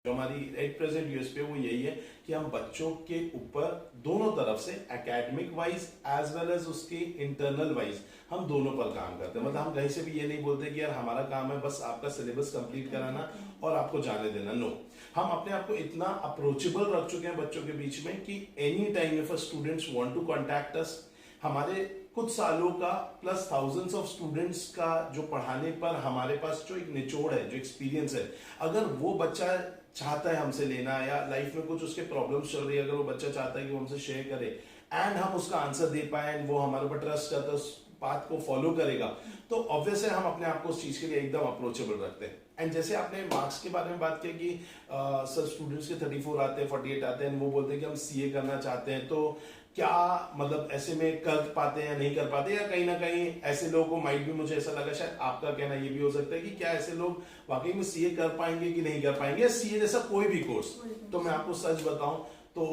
जो हमारी at present USP वो यही है कि हम बच्चों के ऊपर दोनों तरफ से academic wise as well as उसके इंटरनल वाइज हम दोनों पर काम करते हैं। मतलब हम कहीं से भी ये नहीं बोलते कि यार हमारा काम है बस आपका सिलेबस कंप्लीट कराना और आपको जाने देना। नो, हम अपने आप को इतना अप्रोचेबल रख चुके हैं बच्चों के बीच में कि any time if a students want to contact us, हमारे कुछ सालों का प्लस थाउजेंड्स ऑफ स्टूडेंट्स का जो पढ़ाने पर हमारे पास जो एक निचोड़ है, जो एक्सपीरियंस है, अगर वो बच्चा चाहता है हमसे लेना या लाइफ में कुछ उसके प्रॉब्लम्स चल रही है, अगर वो बच्चा चाहता है कि वो हमसे शेयर करे एंड हम उसका आंसर दे पाए एंड वो हमारे पर ट्रस्ट करता है, उस पाथ को फॉलो करेगा, तो ऑब्वियस है हम अपने आप को उस चीज के लिए एकदम अप्रोचेबल रखते हैं। एंड जैसे आपने मार्क्स के बारे में बात की कि सर स्टूडेंट्स के 34 आते हैं, 48 आते हैं, वो बोलते हैं कि हम सीए करना चाहते हैं, तो क्या मतलब ऐसे में कर पाते हैं या नहीं कर पाते, या कहीं ना कहीं ऐसे लोगों को माइट भी, मुझे ऐसा लगा शायद आपका कहना ये भी हो सकता है कि क्या ऐसे लोग वाकई में सीए कर पाएंगे कि नहीं कर पाएंगे, या सीए जैसा कोई भी कोर्स। तो मैं आपको सच बताऊं तो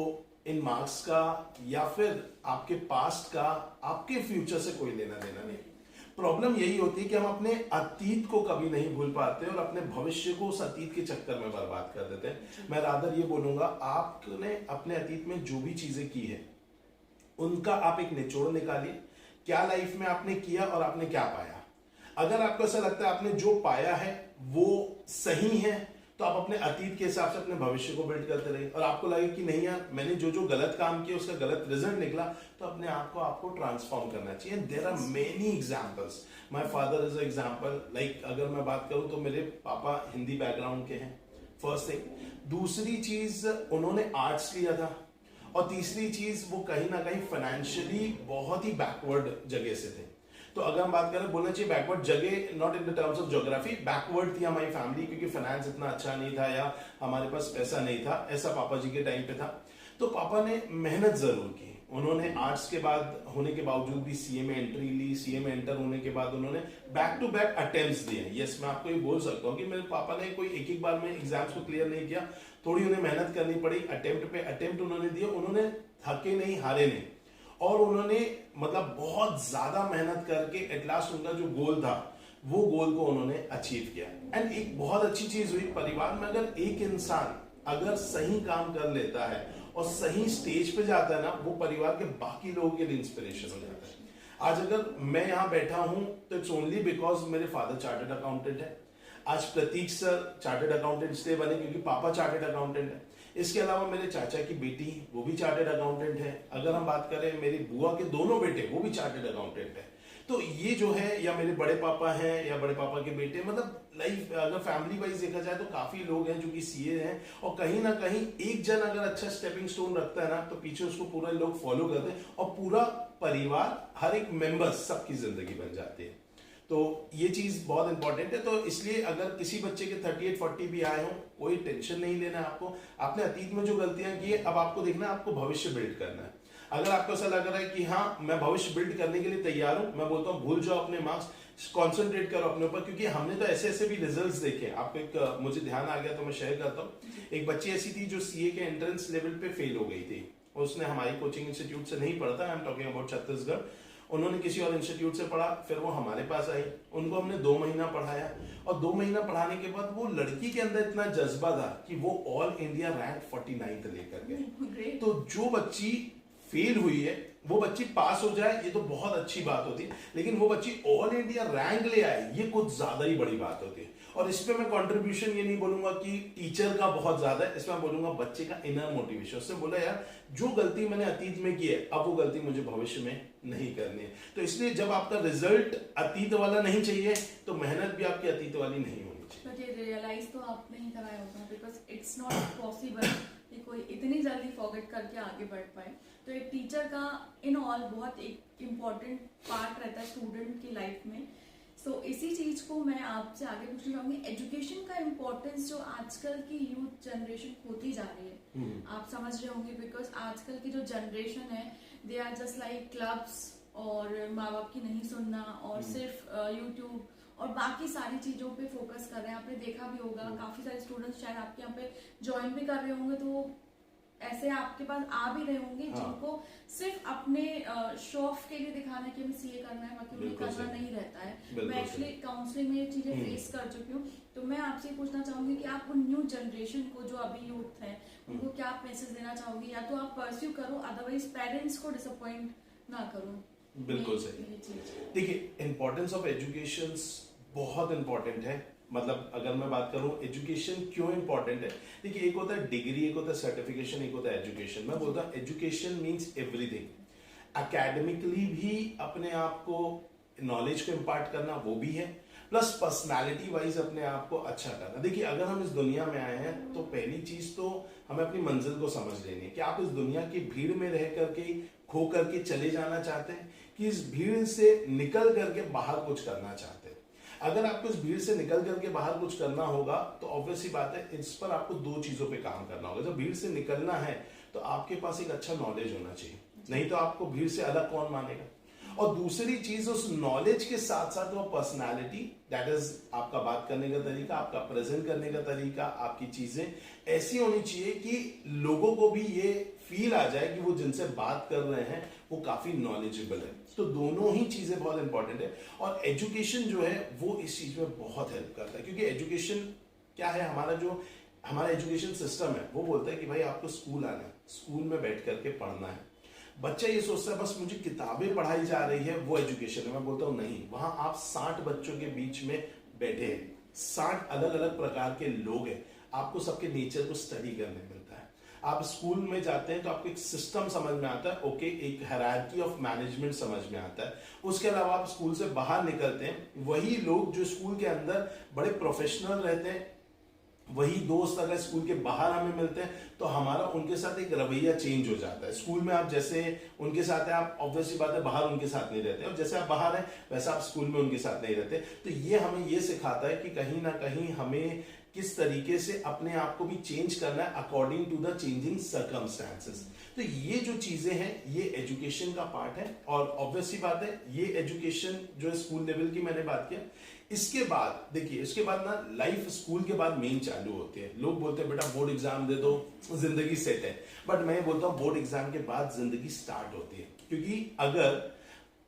इन मार्क्स का या फिर आपके पास्ट का आपके फ्यूचर से कोई लेना देना नहीं। प्रॉब्लम यही होती है कि हम अपने अतीत को कभी नहीं भूल पाते और अपने भविष्य को उस अतीत के चक्कर में बर्बाद कर देते हैं। मैं रादर ये बोलूंगा, आपने अपने अतीत में जो भी चीजें की है उनका आप एक निचोड़ निकालिए, क्या लाइफ में आपने किया और आपने क्या पाया। अगर आपको ऐसा लगता है आपने जो पाया है वो सही है, तो आप अपने अतीत के हिसाब से अपने भविष्य को बिल्ड करते रहिए। और आपको लगे कि नहीं यार मैंने जो जो गलत काम किया उसका गलत रिजल्ट निकला, तो अपने आप को आपको ट्रांसफॉर्म करना चाहिए। There are many examples, my father is a example. Like अगर मैं बात करूं तो मेरे पापा हिंदी बैकग्राउंड के हैं, फर्स्ट थिंग। दूसरी चीज उन्होंने आर्ट्स लिया था, और तीसरी चीज वो कहीं ना कहीं फाइनेंशियली बहुत ही बैकवर्ड जगह से थे। तो अगर हम बात करें, बोलना चाहिए बैकवर्ड जगह, not in the terms of geography, backward थी हमारी फैमिली, क्योंकि फाइनेंस इतना अच्छा नहीं था या हमारे पास पैसा नहीं था, ऐसा पापा जी के टाइम पे था। तो पापा ने मेहनत जरूर की, उन्होंने आर्ट्स के बाद होने के बावजूद भी सीए में एंट्री ली, सीए में एंटर होने के बाद उन्होंने बैक टू बैक अटेम्प्ट्स दिए। यस, मैं आपको ये बोल सकता हूँ कि मेरे पापा ने कोई एक बार में एग्जाम्स को क्लियर नहीं किया, थोड़ी उन्हें मेहनत करनी पड़ी, अटेम्प्ट पे अटेम्प्ट उन्होंने दिए, उन्होंने थके नहीं, हारे नहीं, और उन्होंने मतलब बहुत ज्यादा मेहनत करके एट लास्ट उनका जो गोल था वो गोल को उन्होंने अचीव किया। एंड एक बहुत अच्छी चीज हुई, परिवार में अगर एक इंसान अगर सही काम कर लेता है और सही स्टेज पे जाता है ना, वो परिवार के बाकी लोगों के लिए इंस्पिरेशन हो जाता है। आज अगर मैं यहाँ बैठा हूं तो इट्स ओनली बिकॉज मेरे फादर चार्टर्ड अकाउंटेंट है। आज प्रतीक सर चार्टर्ड अकाउंटेंट इसलिए बने क्योंकि पापा चार्टर्ड अकाउंटेंट है। इसके अलावा मेरे चाचा की बेटी वो भी चार्टर्ड अकाउंटेंट है। अगर हम बात करें मेरी बुआ के दोनों बेटे वो भी चार्टर्ड अकाउंटेंट है। तो ये जो है, या मेरे बड़े पापा हैं या बड़े पापा के बेटे, मतलब लाइफ अगर फैमिली वाइज देखा जाए तो काफी लोग हैं जो कि सीए हैं, और कहीं ना कहीं एक जन अगर अच्छा स्टेपिंग स्टोन रखता है ना, तो पीछे उसको पूरा लोग फॉलो करते हैं और पूरा परिवार, हर एक मेंबर, सबकी जिंदगी बन जाती है। तो ये चीज बहुत इंपॉर्टेंट है। तो इसलिए अगर किसी बच्चे के 38-40 भी आए हो, कोई टेंशन नहीं लेना है आपको। आपने अतीत में जो गलतियां की है, अब आपको देखना है, आपको भविष्य बिल्ड करना है। अगर आपको ऐसा लग रहा है कि हाँ मैं भविष्य बिल्ड करने के लिए तैयार हूं, मैं बोलता हूं भूल जाओ अपने मार्क्स, कॉन्सेंट्रेट करो अपने ऊपर, क्योंकि हमने तो ऐसे ऐसे भी रिजल्ट्स देखे। आपको एक मुझे ध्यान आ गया तो मैं शेयर करता हूँ। एक बच्ची ऐसी थी जो सीए के एंट्रेंस लेवल पे फेल हो गई थी, उसने हमारी कोचिंग इंस्टीट्यूट से नहीं पढ़ा था, I am talking about Chhattisgarh, उन्होंने किसी और इंस्टीट्यूट से पढ़ा, फिर वो हमारे पास आई, उनको हमने 2 महीना पढ़ाया, और 2 महीना पढ़ाने के बाद वो लड़की के अंदर इतना जज्बा था कि वो ऑल इंडिया रैंक 49 लेकर गए। तो जो बच्ची फेल हुई है वो बच्ची पास हो जाए ये तो बहुत अच्छी बात होती है, लेकिन वो बच्ची ऑल इंडिया रैंक ले आए ये कुछ ज्यादा ही बड़ी बात होती है। और इस पे मैं कंट्रीब्यूशन ये नहीं बोलूंगा कि टीचर का बहुत ज्यादा है, इसमें बोलूंगा बच्चे का इनर मोटिवेशन। उसने बोला यार जो गलती मैंने अतीत में की है अब वो गलती मुझे भविष्य में नहीं करनी है। तो इसलिए जब आपका रिजल्ट अतीत वाला नहीं चाहिए तो मेहनत भी आपकी अतीत वाली नहीं होनी चाहिए। बट ये रियलाइज तो आपने ही कराया होगा, बिकॉज इट्स नॉट पॉसिबल कि कोई इतनी जल्दी फॉरगेट करके आगे बढ़ पाए। तो एक टीचर का इन ऑल बहुत एक इम्पॉर्टेंट पार्ट रहता है स्टूडेंट की लाइफ में। सो इसी चीज को मैं आपसे आगे पूछना चाहूंगी, एजुकेशन का इम्पोर्टेंस जो आजकल की यूथ जनरेशन होती जा रही है, आप समझ रहे होंगे, बिकॉज आजकल की जो जनरेशन है they are just like clubs, और माँ बाप की नहीं सुनना, और सिर्फ यूट्यूब और बाकी सारी चीजों पे फोकस कर रहे हैं। आपने देखा भी होगा काफी सारे स्टूडेंट्स शायद आपके यहाँ पे ज्वाइन भी कर रहे होंगे, तो ऐसे आपके पास आ भी रहे होंगे हाँ। जिनको सिर्फ अपने शो ऑफ के लिए दिखाना कि हमें सीए करना है, बाकी उन्हें बिल्कुल करना सही। नहीं रहता है। बिल्कुल मैं एक्चुअली सही। काउंसलिंग में ये चीजें फेस कर चुकी हूँ, तो मैं आपसे ये पूछना चाहूंगी कि आप उन न्यू जनरेशन को जो अभी यूथ है उनको क्या आप मैसेज देना चाहोगी, या तो आप परस्यू करो, अदरवाइज पेरेंट्स को डिसअपॉइंट ना करो। बिल्कुल सही। ये चीज देखिए, इम्पोर्टेंस ऑफ एजुकेशन बहुत इंपॉर्टेंट है। मतलब अगर मैं बात करूं एजुकेशन क्यों इंपॉर्टेंट है, देखिए एक होता है डिग्री, एक होता है सर्टिफिकेशन, एक होता है एजुकेशन। मैं बोलता हूं एजुकेशन मींस एवरीथिंग। एकेडमिकली भी अपने आप को नॉलेज को इम्पार्ट करना वो भी है, प्लस पर्सनालिटी वाइज अपने आप को अच्छा करना। देखिए अगर हम इस दुनिया में आए हैं तो पहली चीज तो हमें अपनी मंजिल को समझ लेनी है कि आप इस दुनिया की भीड़ में रह करके खो करके चले जाना चाहते हैं कि इस भीड़ से निकल करके बाहर कुछ करना चाहते हैं। अगर आपको इस भीड़ से निकल करके बाहर कुछ करना होगा तो ऑब्वियसली बात है इस पर आपको दो चीजों पे काम करना होगा। जब भीड़ से निकलना है तो आपके पास एक अच्छा नॉलेज होना चाहिए, नहीं तो आपको भीड़ से अलग कौन मानेगा। और दूसरी चीज उस नॉलेज के साथ साथ वो पर्सनालिटी, दैट इज आपका बात करने का तरीका, आपका प्रेजेंट करने का तरीका, आपकी चीजें ऐसी होनी चाहिए कि लोगों को भी ये फील आ जाए कि वो जिनसे बात कर रहे हैं वो काफी नॉलेजेबल है। तो दोनों ही चीजें बहुत इंपॉर्टेंट है और एजुकेशन जो है वो इस चीज में बहुत हेल्प करता है। क्योंकि एजुकेशन क्या है, हमारा एजुकेशन सिस्टम है वो बोलता है कि भाई आपको स्कूल आना है, स्कूल में बैठ करके पढ़ना है। बच्चा ये सोचता है बस मुझे किताबें पढ़ाई जा रही है वो एजुकेशन है। मैं बोलता हूँ नहीं, वहां आप 60 बच्चों के बीच में बैठे हैं, 60 अलग अलग प्रकार के लोग हैं, आपको सबके नेचर को स्टडी करने मिलता है। आप स्कूल में जाते हैं तो आपको एक सिस्टम समझ में आता है, ओके, एक हायरार्की ऑफ मैनेजमेंट समझ में आता है। उसके अलावा आप स्कूल से बाहर निकलते हैं, वही लोग जो स्कूल के अंदर बड़े प्रोफेशनल रहते हैं, वही दोस्त अगर स्कूल के बाहर हमें मिलते हैं तो हमारा उनके साथ एक रवैया चेंज हो जाता है। स्कूल में आप जैसे उनके साथ हैं, आप ऑब्वियसली बात है बाहर उनके साथ नहीं रहते, और जैसे आप बाहर हैं वैसा आप स्कूल में उनके साथ नहीं रहते। तो ये हमें ये सिखाता है कि कहीं ना कहीं हमें किस तरीके से अपने आप को भी चेंज करना है according to the changing circumstances. तो ये जो चीजें हैं ये एजुकेशन का पार्ट है। और ऑब्वियसली बात है ये एजुकेशन जो है स्कूल लेवल की मैंने बात किया। इसके बाद देखिए, इसके बाद ना लाइफ स्कूल के बाद मेन चालू होती है। लोग बोलते हैं बेटा बोर्ड एग्जाम दे दो जिंदगी सेट है, बट मैं बोलता हूँ बोर्ड एग्जाम के बाद जिंदगी स्टार्ट होती है। क्योंकि अगर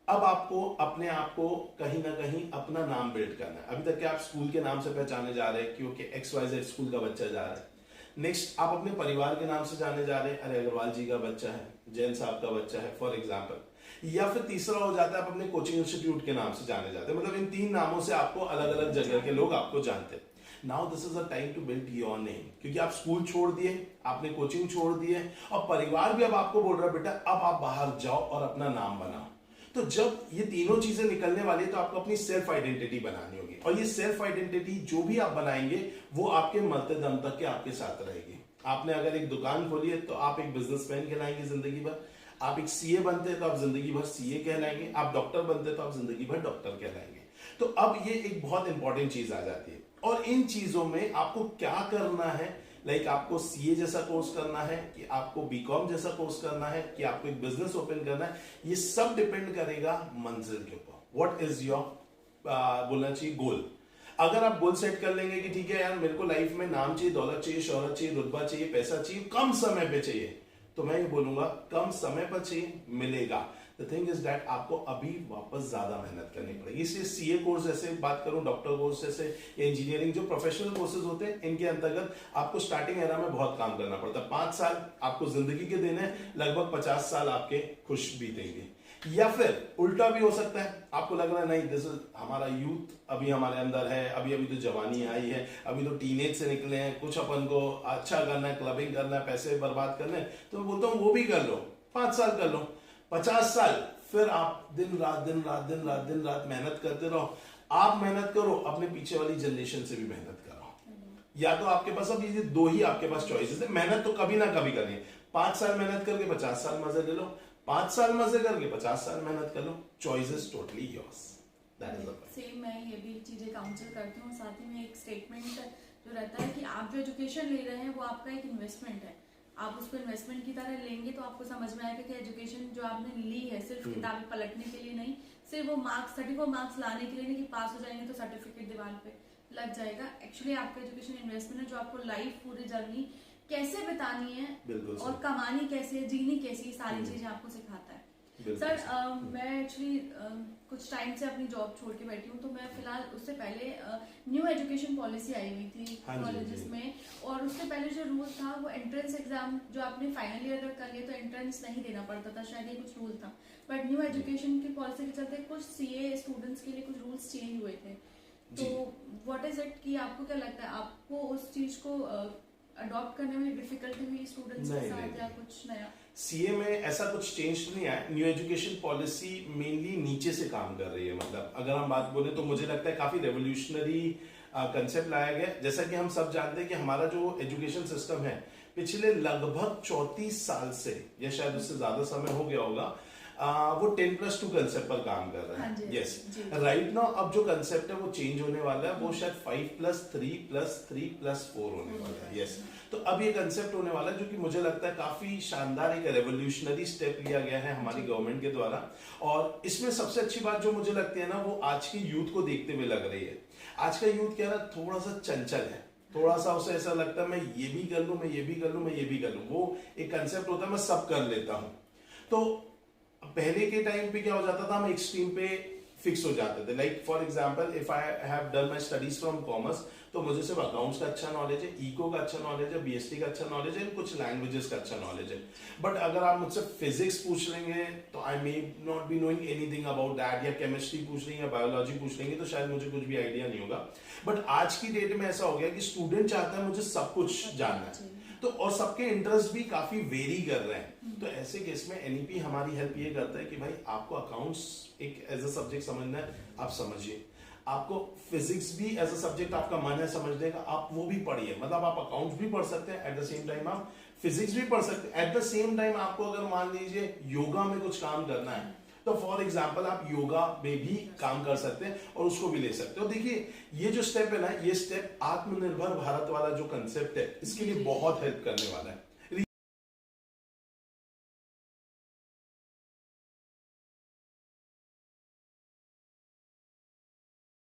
अब आपको अपने आप को कहीं ना कहीं अपना नाम बिल्ड करना है। अभी तक क्या आप स्कूल के नाम से पहचाने जा रहे हैं क्योंकि XYZ स्कूल का बच्चा जा रहा है, नेक्स्ट आप अपने परिवार के नाम से जाने जा रहे हैं, अरे अग्रवाल जी का बच्चा है, जैन साहब का बच्चा है फॉर एग्जाम्पल। या फिर तीसरा हो जाता है आप अपने कोचिंग इंस्टीट्यूट के नाम से जाने जाते हैं। मतलब इन 3 नामों से आपको अलग अलग जगह के लोग आपको जानते हैं। Now this is a time to build your name, क्योंकि आप स्कूल छोड़ दिए, आपने कोचिंग छोड़ दिए, और परिवार भी अब आपको बोल रहा है बेटा अब आप बाहर जाओ और अपना नाम बनाओ। तो जब ये तीनों चीजें निकलने वाली है तो आपको अपनी सेल्फ आइडेंटिटी बनानी होगी, और ये सेल्फ आइडेंटिटी जो भी आप बनाएंगे वो आपके मरते दम तक के आपके साथ रहेगी। आपने अगर एक दुकान खोली है तो आप एक बिजनेसमैन कहलाएंगे जिंदगी भर, आप एक सीए बनते हैं तो आप जिंदगी भर सीए कहलाएंगे, आप डॉक्टर बनते हैं तो आप जिंदगी भर डॉक्टर कहलाएंगे। तो अब ये एक बहुत इंपॉर्टेंट चीज आ जाती है, और इन चीजों में आपको क्या करना है, लाइक आपको सीए जैसा कोर्स करना है कि आपको बीकॉम जैसा कोर्स करना है कि आपको एक बिजनेस ओपन करना है, ये सब डिपेंड करेगा मंजिल के ऊपर। व्हाट इज योर बोलना चाहिए गोल। अगर आप गोल सेट कर लेंगे कि ठीक है यार मेरे को लाइफ में नाम चाहिए, दौलत चाहिए, शोहरत चाहिए, रुतबा चाहिए, पैसा चाहिए, कम समय पे चाहिए, तो मैं ये बोलूंगा कम समय पर चाहिए, मिलेगा। द थिंग इज दैट आपको अभी वापस ज्यादा मेहनत करनी पड़ेगी। इसलिए सीए कोर्स जैसे बात करूं, डॉक्टर कोर्स जैसे, इंजीनियरिंग जो प्रोफेशनल कोर्सेज होते हैं, इनके अंतर्गत आपको स्टार्टिंग एरा में बहुत काम करना पड़ता है। 5 साल आपको जिंदगी के देने, लगभग 50 साल आपके खुश बीतेंगे। या फिर उल्टा भी हो सकता है, आपको लग रहा है नहीं दिस इज हमारा यूथ अभी हमारे अंदर है, अभी तो जवानी आई है, अभी तो टीनेज से निकले हैं, कुछ अपन को अच्छा करना है, क्लबिंग करना है, पैसे बर्बाद करने हैं, तो मैं बोलता हूँ वो भी कर लो, 5 साल कर लो, 50 साल फिर आप दिन रात मेहनत करते रहो। आप मेहनत करो, अपने पीछे वाली जनरेशन से भी मेहनत करो। या तो आपके पास अब ये 2 ही आपके पास चॉइसेस है, मेहनत तो कभी ना कभी करनी है। 5 साल मेहनत करके 50 साल मजे ले लो, 5 साल मजे करके 50 साल मेहनत कर लो। Choice is totally yours. That is the point. Same मैं ये भी चीजें काउंसिल करती हूँ। साथ ही में एक स्टेटमेंट जो रहता है कि आप जो एजुकेशन ले रहे हैं वो आपका एक इन्वेस्टमेंट है। आप उसको इन्वेस्टमेंट की तरह लेंगे तो आपको समझ में आएगा कि एजुकेशन जो आपने ली है सिर्फ किताबें पलटने के लिए नहीं, सिर्फ वो मार्क्स 34 मार्क्स लाने के लिए नहीं कि पास हो जाएंगे तो सर्टिफिकेट दीवार पे लग जाएगा। एक्चुअली आपका एजुकेशन इन्वेस्टमेंट है जो आपको लाइफ पूरी जर्नी कैसे बितानी है बिल्कुल और सही। कमानी कैसे है, जीनी कैसी, सारी चीजें आपको सिखाता है। बिल्कुल सर सही। मैं एक्चुअली कुछ टाइम से अपनी जॉब छोड़ के बैठी हूँ, तो मैं फिलहाल उससे पहले न्यू एजुकेशन पॉलिसी आई हुई थी हाँ जी, कॉलेजेस जी। में, और उससे पहले जो रूल था वो एंट्रेंस एग्जाम, जो आपने फाइनल ईयर अगर कर लिया तो एंट्रेंस नहीं देना पड़ता था, शायद ये कुछ रूल था। बट न्यू एजुकेशन की पॉलिसी के चलते कुछ सीए स्टूडेंट्स के लिए कुछ रूल्स चेंज हुए थे। तो व्हाट इज इट कि आपको क्या लगता है, आपको उस चीज को अडॉप्ट करने में डिफिकल्टी हुई स्टूडेंट्स के नहीं, साथ, नहीं। या कुछ नया? सीए में ऐसा कुछ चेंज नहीं आया। न्यू एजुकेशन पॉलिसी मेनली नीचे से काम कर रही है। मतलब अगर हम बात बोले तो मुझे लगता है काफी रेवोल्यूशनरी कंसेप्ट लाया गया। जैसा कि हम सब जानते हैं कि हमारा जो एजुकेशन सिस्टम है पिछले लगभग 34 साल से, या शायद उससे ज्यादा समय हो गया होगा, वो 10+2 कंसेप्ट पर काम कर रहा हाँ है। जी, यस, जी। राइट नाउ अब जो कंसेप्ट है वो चेंज होने वाला है। वो शायद 5+3+3+4 होने वाला है। यस, तो अब ये कंसेप्ट होने वाला है जो कि मुझे लगता है काफी शानदार एक रेवोल्यूशनरी स्टेप लिया गया है हमारी गवर्नमेंट के द्वारा। और इसमें सबसे अच्छी बात जो मुझे लगती है ना, वो आज के यूथ को देखते हुए लग रही है। आज का यूथ क्या है ना, थोड़ा सा चंचल है, थोड़ा सा उसे ऐसा लगता है मैं ये भी कर लूं, मैं ये भी कर लूं, मैं ये भी कर लूं। वो एक कंसेप्ट होता है मैं सब कर लेता हूं। तो पहले के टाइम पे क्या हो जाता था, हम एक स्ट्रीम पे फिक्स हो जाते थे। Like for example if I have done my studies from commerce, तो मुझे सिर्फ अकाउंट्स का अच्छा नॉलेज है, इको का अच्छा नॉलेज है, बीएसटी का अच्छा नॉलेज है, कुछ लैंग्वेजेस का अच्छा नॉलेज है। बट अगर आप मुझसे फिजिक्स पूछ लेंगे तो I may not be knowing anything about that, या केमिस्ट्री पूछ लेंगे या बायोलॉजी पूछ लेंगे तो शायद मुझे कुछ भी आइडिया नहीं होगा। बट आज की डेट में ऐसा हो गया कि स्टूडेंट चाहता है मुझे सब कुछ जानना है, तो और सबके इंटरेस्ट भी काफी वेरी कर रहे हैं। तो ऐसे केस में एनईपी हमारी हेल्प ये करता है कि भाई आपको अकाउंट्स एक एज अ सब्जेक्ट समझना है, आप समझिए। आपको फिजिक्स भी एज अ सब्जेक्ट आपका मन है समझने का, आप वो भी पढ़िए। मतलब आप अकाउंट्स भी पढ़ सकते हैं, एट द सेम टाइम आप फिजिक्स भी पढ़ सकते हैं। एट द सेम टाइम आपको अगर मान लीजिए योगा में कुछ काम करना है, तो फॉर एग्जाम्पल आप योगा में भी काम कर सकते हैं और उसको भी ले सकते हो। देखिए ये जो स्टेप है ना, ये स्टेप आत्मनिर्भर भारत वाला जो कंसेप्ट है, इसके लिए बहुत हेल्प करने वाला है।